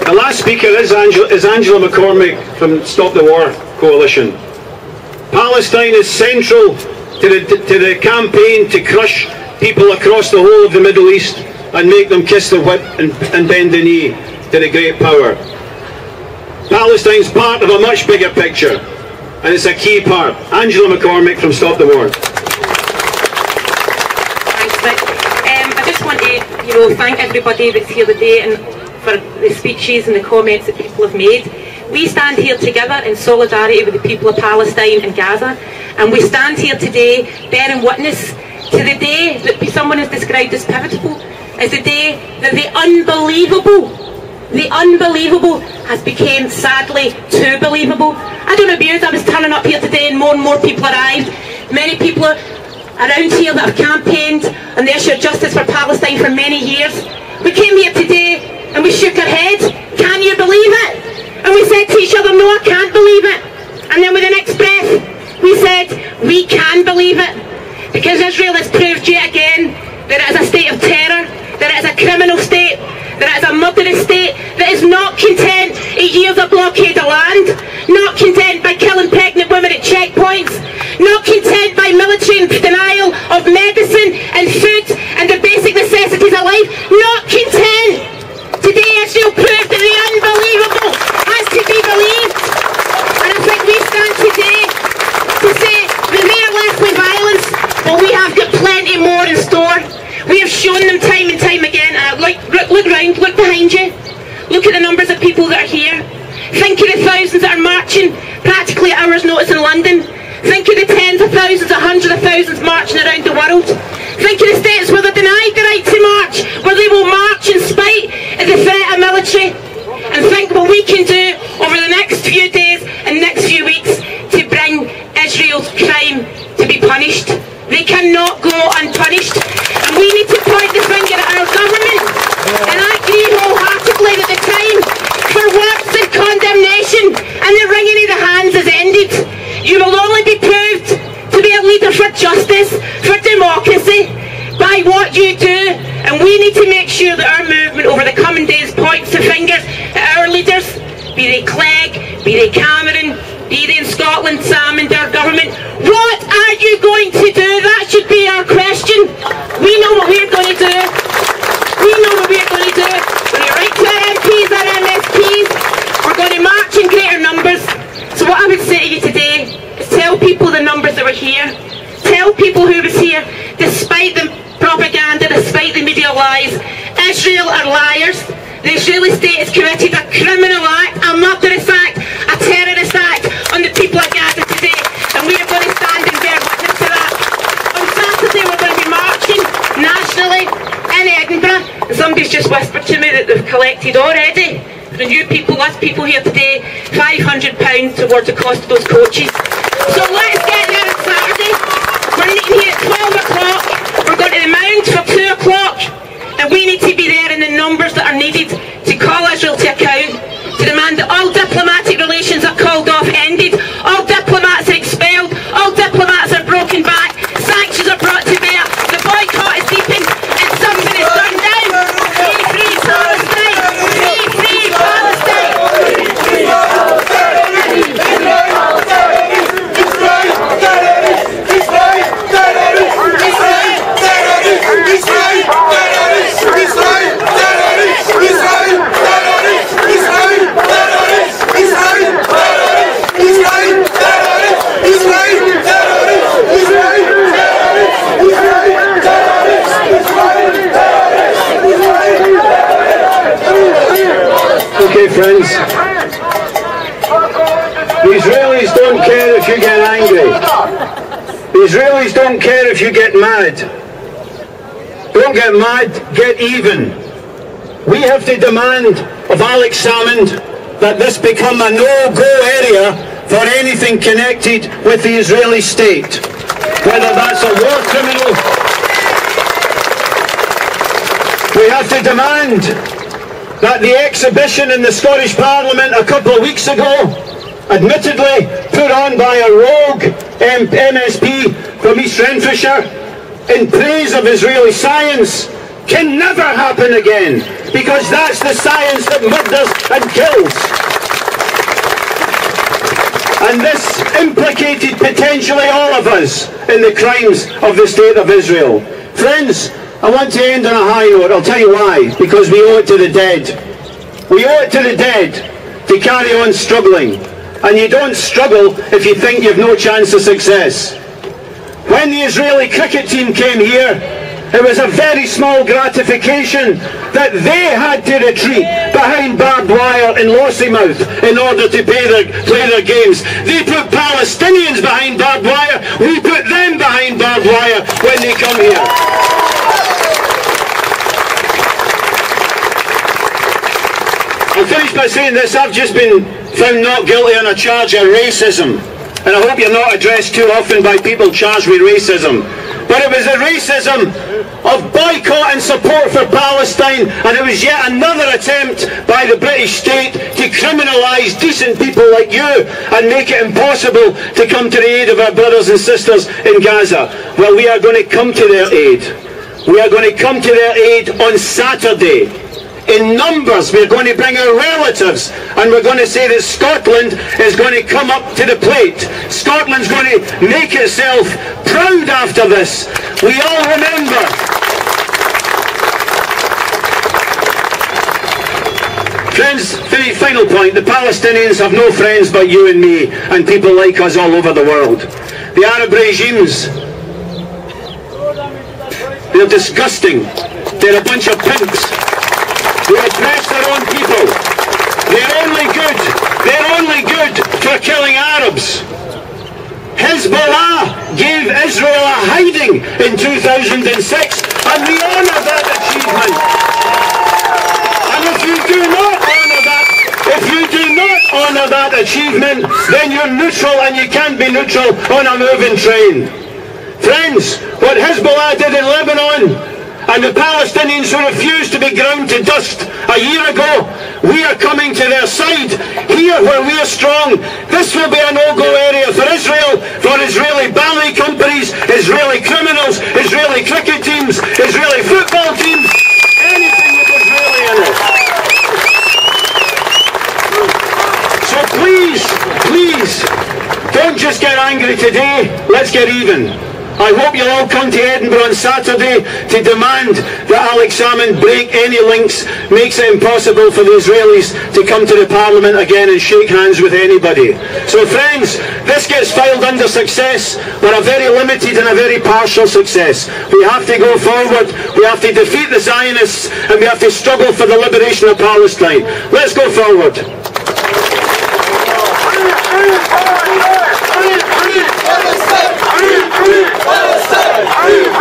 The last speaker is Angela McCormick from Stop the War Coalition. Palestine is central to the campaign to crush people across the whole of the Middle East and make them kiss the whip and bend the knee to the great power. Palestine's part of a much bigger picture, and it's a key part. Angela McCormick from Stop the War. Thanks, Mick. I just want to, thank everybody that's here today and for the speeches and the comments that people have made. We stand here together in solidarity with the people of Palestine and Gaza, and we stand here today bearing witness to the day that someone has described as pivotal, as the day that the unbelievable has become sadly too believable. I don't know about you, I was turning up here today and more people arrived. Many people around here that have campaigned on the issue of justice for Palestine for many years. We came here today and we shook our heads. Can you believe it? And we said to each other, no, I can't believe it. And then with the next breath, we said, we can believe it. Because Israel has proved yet again that it is a state of terror, that it is a criminal state, that it is a murderous state, that is not content in years of blockade of land, not content by killing pregnant women at checkpoints, not content by military denial of medicine and food and the basic necessities of life, not content. Today Israel proved that the unbelievable has to be believed. And I think we stand today to say we may have left with violence, but we have got plenty more in store. We have shown them time and time again. Look round, look behind you. Look at the numbers of people that are here. Think of the thousands that are marching practically at hours' notice in London. Think of the tens of thousands, hundreds of thousands marching around the world. Think of the states where they're denied the right to march, where they will march in spite of the threat of military. And think what we can do over the next few days and next few weeks to bring Israel's crime to be punished. They cannot go unpunished. And we need to point the finger at our government. And I agree wholeheartedly that the time for words of condemnation and the wringing of the hands has ended. You will only be proved to be a leader for justice, for democracy, by what you do. And we need to make sure that our movement over the coming days points the fingers at our leaders, be they Clegg, be they Cameron, be they in Scotland, Sam and our government. What are you going to do? That should be our question. We know what we're going to do. We know what we're going to do. We're going to write to our MPs, our MSPs. We're going to march in greater numbers. So what I would say to you today is tell people the numbers that were here. Tell people who was here, despite the propaganda, despite the media lies. Israel are liars. The Israeli state has committed a criminal act, a murderous act, a terrorist act on the people of Gaza today. And we are going to stand and bear witness to that. On Saturday we're going to be marching nationally in Edinburgh. And somebody's just whispered to me that they've collected already, for the new people, us people here today, £500 towards the cost of those coaches. So let's get there on Saturday. We're meeting here at 12 o'clock. We're going to the Mount for 2 o'clock. And we need to be there in the numbers that are needed to call Israel to account, to demand that all diplomatic relations are called off, ended, all diplomats are expelled, all diplomats are broken back, sanctions are brought to bear, the boycott is deepened, and something is done down. Free, free Palestine! Free, free Palestine! Okay, friends, the Israelis don't care if you get angry. The Israelis don't care if you get mad. Don't get mad, get even. We have to demand of Alex Salmond that this become a no-go area for anything connected with the Israeli state. Whether that's a war criminal, we have to demand that the exhibition in the Scottish Parliament a couple of weeks ago, admittedly put on by a rogue MSP from East Renfrewshire, in praise of Israeli science, can never happen again, because that's the science that murders and kills. And this implicated potentially all of us in the crimes of the State of Israel. Friends, I want to end on a high note. I'll tell you why. Because we owe it to the dead. We owe it to the dead to carry on struggling. And you don't struggle if you think you've no chance of success. When the Israeli cricket team came here, it was a very small gratification that they had to retreat behind barbed wire in Lossiemouth in order to play their games. They put Palestinians behind barbed wire. We put them behind barbed wire when they come here. I'll finish by saying this. I've just been found not guilty on a charge of racism. And I hope you're not addressed too often by people charged with racism. But it was a racism of boycott and support for Palestine, and it was yet another attempt by the British state to criminalise decent people like you and make it impossible to come to the aid of our brothers and sisters in Gaza. Well, we are going to come to their aid. We are going to come to their aid on Saturday. In numbers, we're going to bring our relatives, and we're going to say that Scotland is going to come up to the plate. Scotland's going to make itself proud after this. We all remember. Friends, final point, the Palestinians have no friends but you and me, and people like us all over the world. The Arab regimes, they're disgusting. They're a bunch of pimps. They oppress their own people. They're only good for killing Arabs. Hezbollah gave Israel a hiding in 2006, and we honour that achievement. And if you do not honour that achievement, then you're neutral, and you can't be neutral on a moving train. Friends, what Hezbollah did in Lebanon, and the Palestinians who refused to be ground to dust a year ago, we are coming to their side. Here where we are strong, this will be a no-go area for Israel, for Israeli ballet companies, Israeli criminals, Israeli cricket teams, Israeli football teams, anything with Israeli in it. So please, don't just get angry today, let's get even. I hope you'll all come to Edinburgh on Saturday to demand that Alex Salmond break any links, makes it impossible for the Israelis to come to the Parliament again and shake hands with anybody. So friends, this gets filed under success, but a very limited and a very partial success. We have to go forward, we have to defeat the Zionists, and we have to struggle for the liberation of Palestine. Let's go forward. Palestine!